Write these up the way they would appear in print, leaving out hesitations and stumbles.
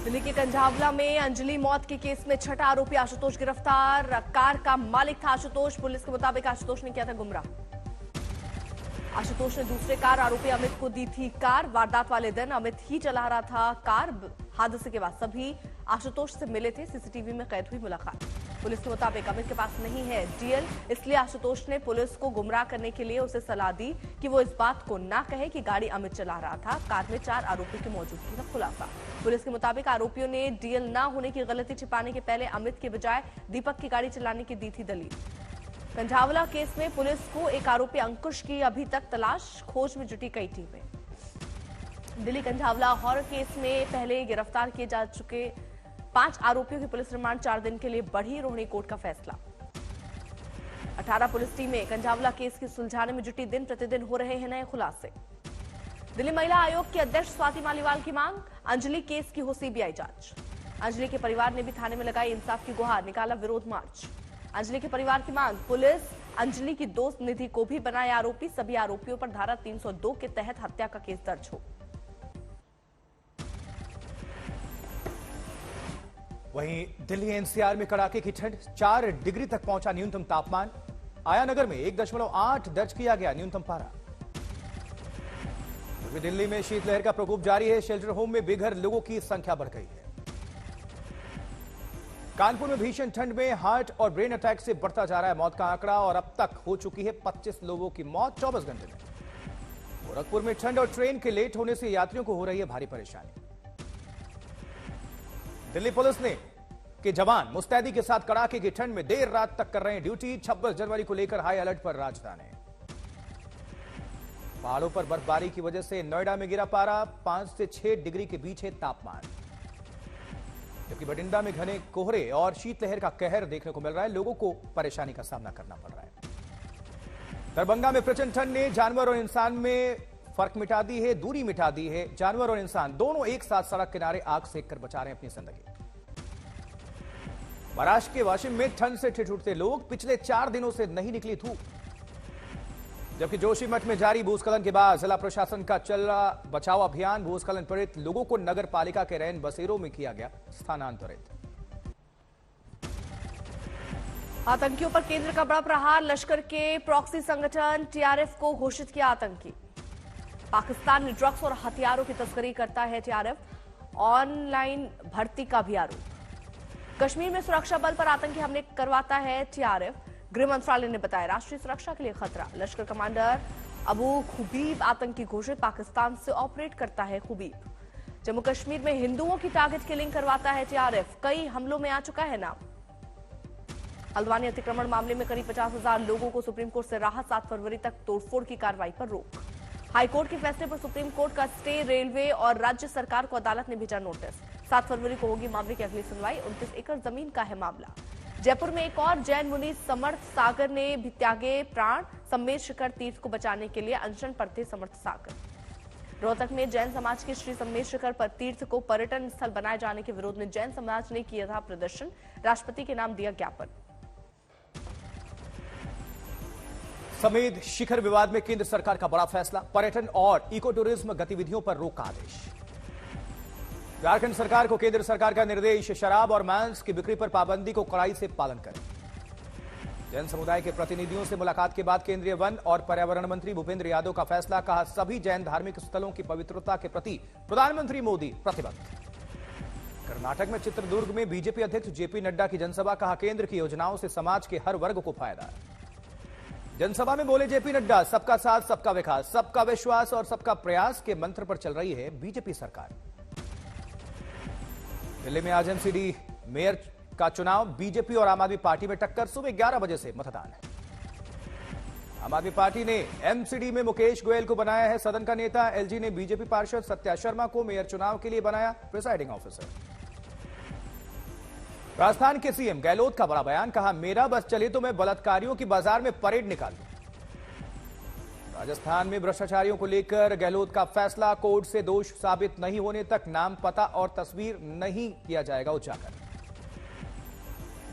दिल्ली के कंझावला में अंजलि मौत के केस में छठा आरोपी आशुतोष गिरफ्तार। कार का मालिक था आशुतोष। पुलिस के मुताबिक आशुतोष ने किया था गुमराह। आशुतोष ने दूसरे कार आरोपी अमित को दी थी कार। वारदात वाले दिन अमित ही चला रहा था कार। हादसे के बाद सभी आशुतोष से मिले थे। सीसीटीवी में कैद हुई मुलाकात। पुलिस के मुताबिक अमित के पास नहीं है डीएल, इसलिए आशुतोष ने पुलिस को गुमराह करने के लिए उसे सलाह दी कि वो इस बात को ना कहे कि गाड़ी अमित चला रहा था। कार में 4 आरोपियों की मौजूदगी का खुलासा। पुलिस के मुताबिक आरोपियों ने डीएल ना होने की गलती छिपाने के पहले अमित के बजाय दीपक की गाड़ी चलाने की दी थी दलील। कंझावला केस में पुलिस को एक आरोपी अंकुश की अभी तक तलाश, खोज में जुटी कई टीमें। दिल्ली कंझावला हॉरर केस में पहले गिरफ्तार किए जा चुके 5 आरोपियों की पुलिस रिमांड 4 दिन के लिए बढ़ी। रोहिणी कोर्ट का फैसला। 18 पुलिस टीमें कंझावला केस की सुलझाने में जुटी। दिन प्रतिदिन हो रहे हैं नए खुलासे। दिल्ली महिला आयोग की अध्यक्ष स्वाति मालीवाल की मांग, अंजलि केस की हो सीबीआई जांच। अंजलि के परिवार ने भी थाने में लगाई इंसाफ की गुहार, निकाला विरोध मार्च। अंजलि के परिवार की मांग, पुलिस अंजलि की दोस्त निधि को भी बनाए आरोपी। सभी आरोपियों पर धारा 302 के तहत हत्या का केस दर्ज हो। वहीं दिल्ली एनसीआर में कड़ाके की ठंड, 4 डिग्री तक पहुंचा न्यूनतम तापमान। आयानगर में 1.8 दर्ज किया गया न्यूनतम पारा। दिल्ली में शीतलहर का प्रकोप जारी है। शेल्टर होम में बेघर लोगों की संख्या बढ़ गई है। कानपुर में भीषण ठंड में हार्ट और ब्रेन अटैक से बढ़ता जा रहा है मौत का आंकड़ा और अब तक हो चुकी है 25 लोगों की मौत 24 घंटे में। गोरखपुर में ठंड और ट्रेन के लेट होने से यात्रियों को हो रही है भारी परेशानी। दिल्ली पुलिस ने के जवान मुस्तैदी के साथ कड़ाके की ठंड में देर रात तक कर रहे हैं ड्यूटी। 26 जनवरी को लेकर हाई अलर्ट पर राजधानी। पहाड़ों पर बर्फबारी की वजह से नोएडा में गिरा पारा, 5 से 6 डिग्री के बीच है तापमान। जबकि बठिंडा में घने कोहरे और शीतलहर का कहर देखने को मिल रहा है। लोगों को परेशानी का सामना करना पड़ रहा है। दरभंगा में प्रचंड ठंड ने जानवर और इंसान में फर्क मिटा दी है, दूरी मिटा दी है। जानवर और इंसान दोनों एक साथ सड़क किनारे आग सेक कर बचा रहे हैं अपनी जिंदगी। महाराष्ट्र के वाशिम में ठंड से ठिठुरते लोग, पिछले 4 दिनों से नहीं निकली धूप। जबकि जोशीमठ में जारी भूस्खलन के बाद जिला प्रशासन का चल रहा बचाव अभियान। भूस्खलन पीड़ित लोगों को नगर पालिका के रैन बसेरों में किया गया स्थानांतरित। आतंकियों पर केंद्र का बड़ा प्रहार। लश्कर के प्रॉक्सी संगठन टीआरएफ को घोषित किया आतंकी। पाकिस्तान में ड्रग्स और हथियारों की तस्करी करता है टीआरएफ। ऑनलाइन भर्ती का भी आरोप। कश्मीर में सुरक्षा बल पर आतंकी हमले करवाता है टीआरएफ। गृह मंत्रालय ने बताया राष्ट्रीय सुरक्षा के लिए खतरा। लश्कर कमांडर अबू खुबीब आतंकी घोषित। पाकिस्तान से ऑपरेट करता है खुबीब। जम्मू कश्मीर में हिंदुओं की टारगेट किलिंग करवाता है टीआरएफ। कई हमलों में आ चुका है नाम। हल्द्वानी अतिक्रमण मामले में करीब 50,000 लोगों को सुप्रीम कोर्ट से राहत। 7 फरवरी तक तोड़फोड़ की कार्रवाई पर रोक। हाईकोर्ट के फैसले पर सुप्रीम कोर्ट का स्टे। रेलवे और राज्य सरकार को अदालत ने भेजा नोटिस। 7 फरवरी को होगी मामले की अगली सुनवाई। 29 एकड़ जमीन का है मामला। जयपुर में एक और जैन मुनि समर्थ सागर ने भी त्यागे प्राण। सम्मेद शिखर तीर्थ को बचाने के लिए अनशन पर थे समर्थ सागर। रोहतक में जैन समाज के श्री सम्मेद शिखर पर तीर्थ को पर्यटन स्थल बनाए जाने के विरोध में जैन समाज ने किया था प्रदर्शन। राष्ट्रपति के नाम दिया ज्ञापन। समेत शिखर विवाद में केंद्र सरकार का बड़ा फैसला। पर्यटन और इको टूरिज्म गतिविधियों पर रोक का आदेश। झारखंड सरकार को केंद्र सरकार का निर्देश, शराब और मांस की बिक्री पर पाबंदी को कड़ाई से पालन करें। जैन समुदाय के प्रतिनिधियों से मुलाकात के बाद केंद्रीय वन और पर्यावरण मंत्री भूपेंद्र यादव का फैसला। कहा सभी जैन धार्मिक स्थलों की पवित्रता के प्रति प्रधानमंत्री मोदी प्रतिबद्ध। कर्नाटक में चित्रदुर्ग में बीजेपी अध्यक्ष जेपी नड्डा की जनसभा। कहा केंद्र की योजनाओं से समाज के हर वर्ग को फायदा। जनसभा में बोले जेपी नड्डा, सबका साथ सबका विकास, सबका विश्वास और सबका प्रयास के मंत्र पर चल रही है बीजेपी सरकार। दिल्ली में आज एमसीडी मेयर का चुनाव। बीजेपी और आम आदमी पार्टी में टक्कर। सुबह 11 बजे से मतदान है। आम आदमी पार्टी ने एमसीडी में मुकेश गोयल को बनाया है सदन का नेता। एलजी ने बीजेपी पार्षद सत्या शर्मा को मेयर चुनाव के लिए बनाया प्रिसाइडिंग ऑफिसर। राजस्थान के सीएम गहलोत का बड़ा बयान। कहा मेरा बस चले तो मैं बलात्कारियों की बाजार में परेड निकाल दूं। राजस्थान में भ्रष्टाचारियों को लेकर गहलोत का फैसला। कोर्ट से दोष साबित नहीं होने तक नाम, पता और तस्वीर नहीं किया जाएगा उजागर।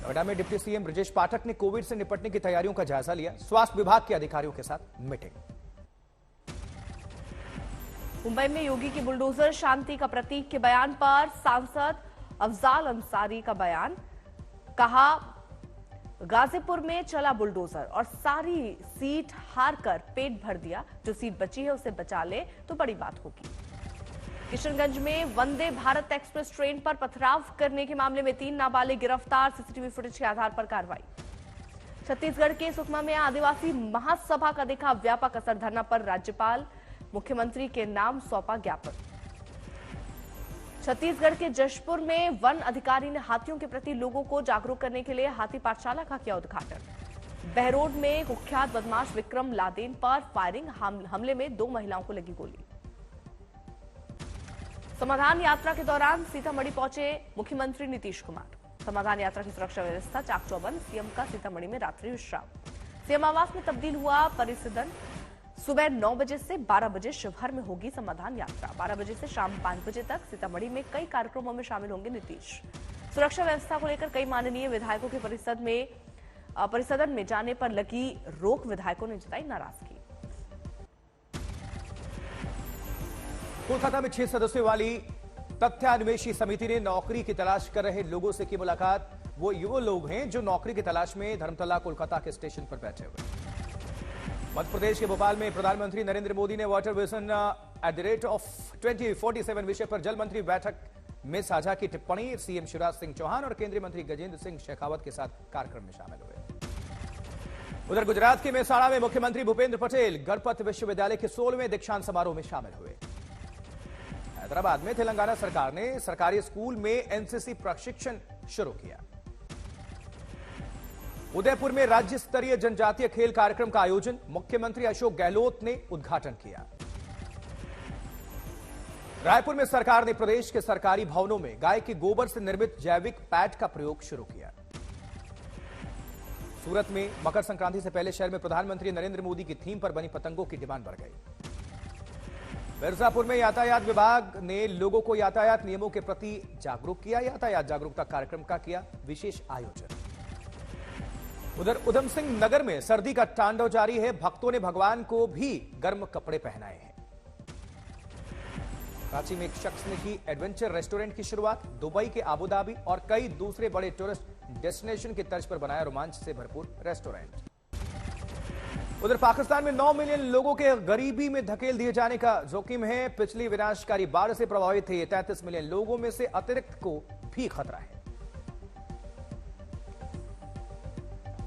नोएडा में डिप्टी सीएम ब्रजेश पाठक ने कोविड से निपटने की तैयारियों का जायजा लिया। स्वास्थ्य विभाग के अधिकारियों के साथ मीटिंग। मुंबई में योगी की बुलडोजर शांति का प्रतीक के बयान पर सांसद अफजाल अंसारी का बयान, कहा गाजीपुर में चला बुलडोजर और सारी सीट हार कर पेट भर दिया, जो सीट बची है उसे बचा ले तो बड़ी बात होगी। किशनगंज में वंदे भारत एक्सप्रेस ट्रेन पर पथराव करने के मामले में 3 नाबालिग गिरफ्तार, सीसीटीवी फुटेज के आधार पर कार्रवाई। छत्तीसगढ़ के सुकमा में आदिवासी महासभा का देखा व्यापक असर, धरना पर राज्यपाल मुख्यमंत्री के नाम सौंपा ज्ञापन। छत्तीसगढ़ के जशपुर में वन अधिकारी ने हाथियों के प्रति लोगों को जागरूक करने के लिए हाथी पाठशाला का किया उद्घाटन। बहरोड में कुख्यात बदमाश विक्रम लादेन पर फायरिंग, हमले में 2 महिलाओं को लगी गोली। समाधान यात्रा के दौरान सीतामढ़ी पहुंचे मुख्यमंत्री नीतीश कुमार। समाधान यात्रा की सुरक्षा व्यवस्था चाक चौबंद, सीएम का सीतामढ़ी में रात्रि विश्राम। सीएम आवास में तब्दील हुआ परिसदन। सुबह 9 बजे से 12 बजे शिवहर में होगी समाधान यात्रा। 12 बजे से शाम 5 बजे तक सीतामढ़ी में कई कार्यक्रमों में शामिल होंगे नीतीश। सुरक्षा व्यवस्था को लेकर कई माननीय विधायकों के परिसदन में जाने पर लगी रोक, विधायकों ने जताई नाराजगी। कोलकाता में 6 सदस्यों वाली तथ्यान्वेषी समिति ने नौकरी की तलाश कर रहे लोगों से की मुलाकात। वो लोग हैं जो नौकरी की तलाश में धर्मतला कोलकाता के स्टेशन पर बैठे हुए। मध्य प्रदेश के भोपाल में प्रधानमंत्री नरेंद्र मोदी ने वाटर विजन @2047 विषय पर जल मंत्री बैठक में साझा की टिप्पणी। सीएम शिवराज सिंह चौहान और केंद्रीय मंत्री गजेंद्र सिंह शेखावत के साथ कार्यक्रम में शामिल हुए। उधर गुजरात के मेसाड़ा में मुख्यमंत्री भूपेंद्र पटेल गणपत विश्वविद्यालय के 16वें दीक्षांत समारोह में शामिल हुए। हैदराबाद में तेलंगाना सरकार ने सरकारी स्कूल में एनसीसी प्रशिक्षण शुरू किया। उदयपुर में राज्य स्तरीय जनजातीय खेल कार्यक्रम का आयोजन, मुख्यमंत्री अशोक गहलोत ने उद्घाटन किया। रायपुर में सरकार ने प्रदेश के सरकारी भवनों में गाय के गोबर से निर्मित जैविक पैड का प्रयोग शुरू किया। सूरत में मकर संक्रांति से पहले शहर में प्रधानमंत्री नरेंद्र मोदी की थीम पर बनी पतंगों की डिमांड बढ़ गई। मिर्जापुर में यातायात विभाग ने लोगों को यातायात नियमों के प्रति जागरूक किया। यातायात जागरूकता कार्यक्रम का किया विशेष आयोजन। उधर उधम सिंह नगर में सर्दी का तांडव जारी है, भक्तों ने भगवान को भी गर्म कपड़े पहनाए हैं। रांची में एक शख्स ने की एडवेंचर रेस्टोरेंट की शुरुआत। दुबई के आबूधाबी और कई दूसरे बड़े टूरिस्ट डेस्टिनेशन की तर्ज पर बनाया रोमांच से भरपूर रेस्टोरेंट। उधर पाकिस्तान में 9 मिलियन लोगों के गरीबी में धकेल दिए जाने का जोखिम है। पिछली विनाशकारी बाढ़ से प्रभावित थे 33 मिलियन लोगों में से अतिरिक्त को भी खतरा है।